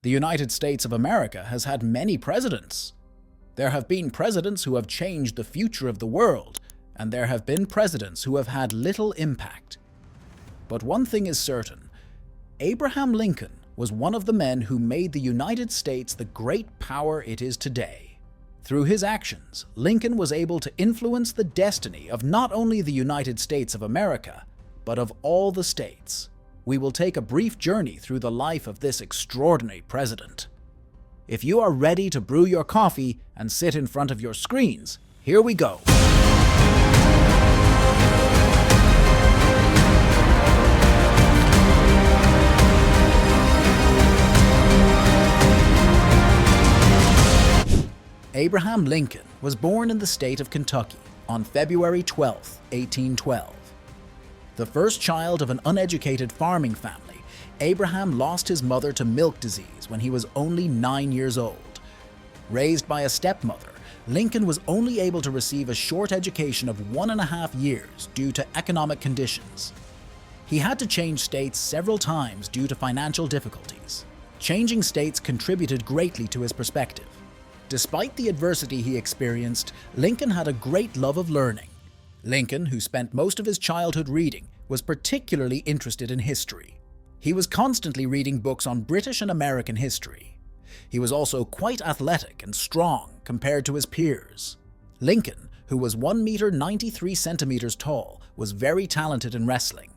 The United States of America has had many presidents. There have been presidents who have changed the future of the world, and there have been presidents who have had little impact. But one thing is certain: Abraham Lincoln was one of the men who made the United States the great power it is today. Through his actions, Lincoln was able to influence the destiny of not only the United States of America, but of all the states. We will take a brief journey through the life of this extraordinary president. If you are ready to brew your coffee and sit in front of your screens, here we go. Abraham Lincoln was born in the state of Kentucky on February 12, 1812. The first child of an uneducated farming family, Abraham lost his mother to milk disease when he was only 9 years old. Raised by a stepmother, Lincoln was only able to receive a short education of 1.5 years due to economic conditions. He had to change states several times due to financial difficulties. Changing states contributed greatly to his perspective. Despite the adversity he experienced, Lincoln had a great love of learning. Lincoln, who spent most of his childhood reading, was particularly interested in history. He was constantly reading books on British and American history. He was also quite athletic and strong compared to his peers. Lincoln, who was 1 meter 93 centimeters tall, was very talented in wrestling.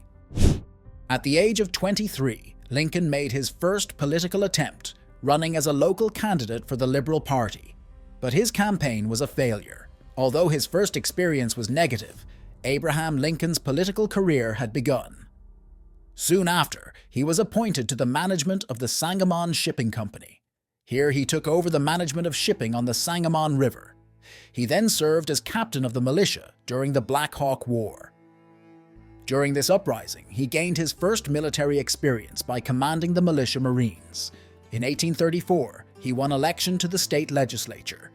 At the age of 23, Lincoln made his first political attempt, running as a local candidate for the Liberal Party. But his campaign was a failure. Although his first experience was negative, Abraham Lincoln's political career had begun. Soon after, he was appointed to the management of the Sangamon Shipping Company. Here he took over the management of shipping on the Sangamon River. He then served as captain of the militia during the Black Hawk War. During this uprising, he gained his first military experience by commanding the militia Marines. In 1834, he won election to the state legislature.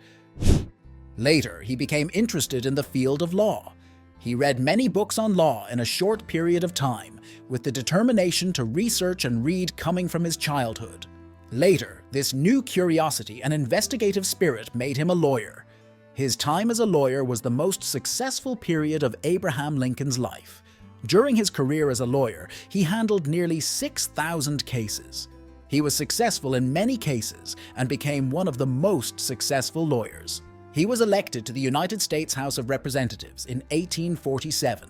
Later, he became interested in the field of law. He read many books on law in a short period of time, with the determination to research and read coming from his childhood. Later, this new curiosity and investigative spirit made him a lawyer. His time as a lawyer was the most successful period of Abraham Lincoln's life. During his career as a lawyer, he handled nearly 6,000 cases. He was successful in many cases and became one of the most successful lawyers. He was elected to the United States House of Representatives in 1847.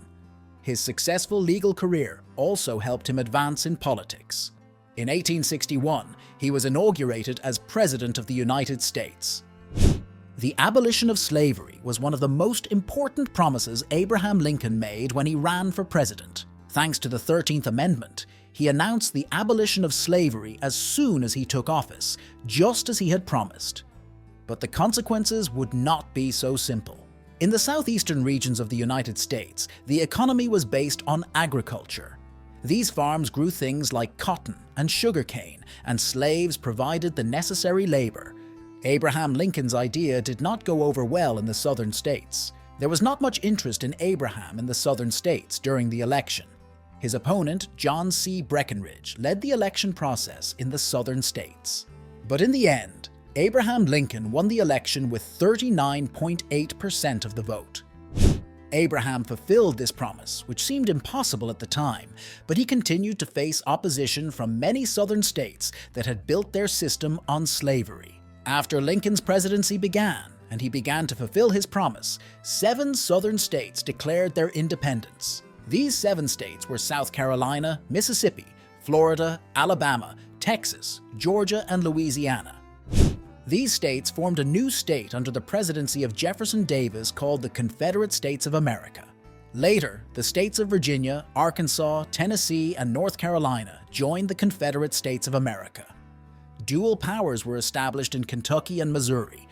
His successful legal career also helped him advance in politics. In 1861, he was inaugurated as President of the United States. The abolition of slavery was one of the most important promises Abraham Lincoln made when he ran for president. Thanks to the 13th Amendment, he announced the abolition of slavery as soon as he took office, just as he had promised. But the consequences would not be so simple. In the southeastern regions of the United States, the economy was based on agriculture. These farms grew things like cotton and sugarcane, and slaves provided the necessary labor. Abraham Lincoln's idea did not go over well in the southern states. There was not much interest in Abraham in the southern states during the election. His opponent, John C. Breckinridge, led the election process in the southern states. But in the end, Abraham Lincoln won the election with 39.8% of the vote. Abraham fulfilled this promise, which seemed impossible at the time, but he continued to face opposition from many southern states that had built their system on slavery. After Lincoln's presidency began, and he began to fulfill his promise, 7 southern states declared their independence. These 7 states were South Carolina, Mississippi, Florida, Alabama, Texas, Georgia, and Louisiana. These states formed a new state under the presidency of Jefferson Davis called the Confederate States of America. Later, the states of Virginia, Arkansas, Tennessee, and North Carolina joined the Confederate States of America. Dual powers were established in Kentucky and Missouri.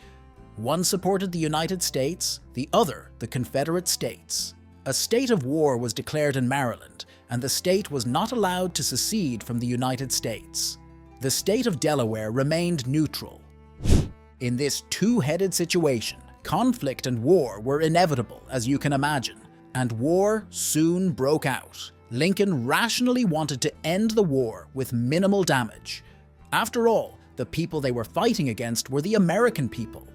One supported the United States, the other the Confederate States. A state of war was declared in Maryland, and the state was not allowed to secede from the United States. The state of Delaware remained neutral. In this two-headed situation, conflict and war were inevitable, as you can imagine, and war soon broke out. Lincoln rationally wanted to end the war with minimal damage. After all, The people they were fighting against were the American people.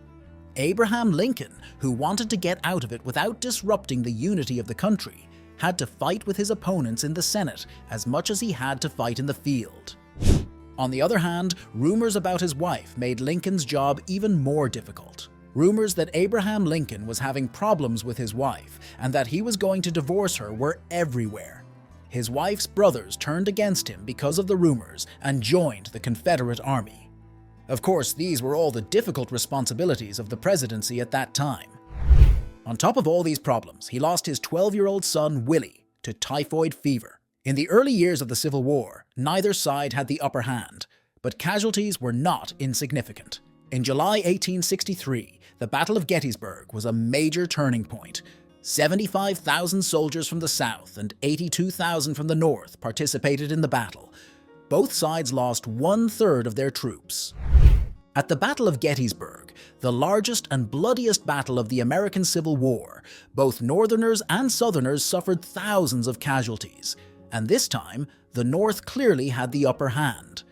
Abraham Lincoln, who wanted to get out of it without disrupting the unity of the country, had to fight with his opponents in the Senate as much as he had to fight in the field. On the other hand, rumors about his wife made Lincoln's job even more difficult. Rumors that Abraham Lincoln was having problems with his wife and that he was going to divorce her were everywhere. His wife's brothers turned against him because of the rumors and joined the Confederate Army. Of course, these were all the difficult responsibilities of the presidency at that time. On top of all these problems, he lost his 12-year-old son, Willie, to typhoid fever. In the early years of the Civil War, neither side had the upper hand, but casualties were not insignificant. In July 1863, the Battle of Gettysburg was a major turning point. 75,000 soldiers from the South and 82,000 from the North participated in the battle. Both sides lost 1/3 of their troops. At the Battle of Gettysburg, the largest and bloodiest battle of the American Civil War, both Northerners and Southerners suffered thousands of casualties, and this time, the North clearly had the upper hand.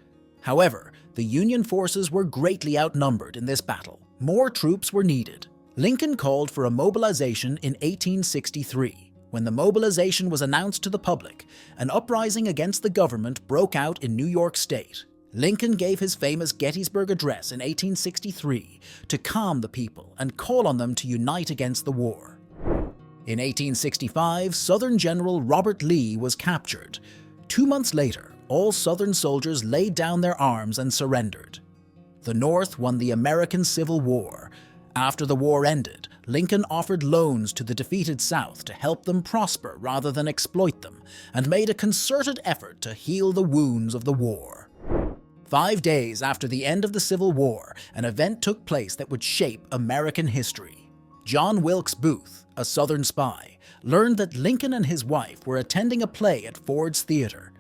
However, the Union forces were greatly outnumbered in this battle. More troops were needed. Lincoln called for a mobilization in 1863. When the mobilization was announced to the public, an uprising against the government broke out in New York State. Lincoln gave his famous Gettysburg Address in 1863 to calm the people and call on them to unite against the war. In 1865, Southern General Robert Lee was captured. 2 months later, all Southern soldiers laid down their arms and surrendered. The North won the American Civil War. After the war ended, Lincoln offered loans to the defeated South to help them prosper rather than exploit them, and made a concerted effort to heal the wounds of the war. 5 days after the end of the Civil War, an event took place that would shape American history. John Wilkes Booth, a Southern spy, learned that Lincoln and his wife were attending a play at Ford's Theater,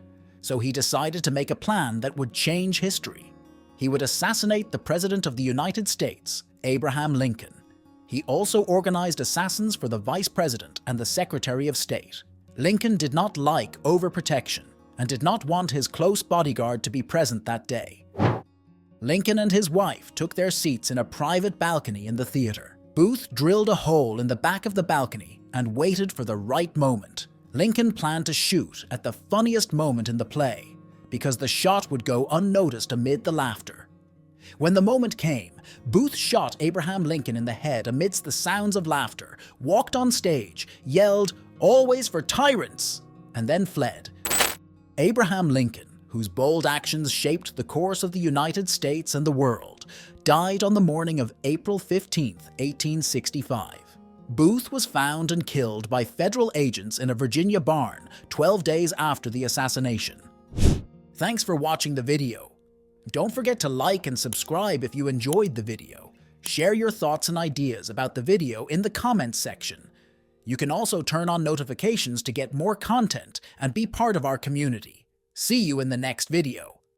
so he decided to make a plan that would change history. He would assassinate the President of the United States, Abraham Lincoln. He also organized assassins for the Vice President and the Secretary of State. Lincoln did not like overprotection and did not want his close bodyguard to be present that day. Lincoln and his wife took their seats in a private balcony in the theater. Booth drilled a hole in the back of the balcony and waited for the right moment. Lincoln planned to shoot at the funniest moment in the play, because the shot would go unnoticed amid the laughter. When the moment came, Booth shot Abraham Lincoln in the head amidst the sounds of laughter, walked on stage, yelled, "Always for tyrants!" and then fled. Abraham Lincoln, whose bold actions shaped the course of the United States and the world, died on the morning of April 15, 1865. Booth was found and killed by federal agents in a Virginia barn 12 days after the assassination. Thanks for watching the video. Don't forget to like and subscribe if you enjoyed the video. Share your thoughts and ideas about the video in the comments section. You can also turn on notifications to get more content and be part of our community. See you in the next video.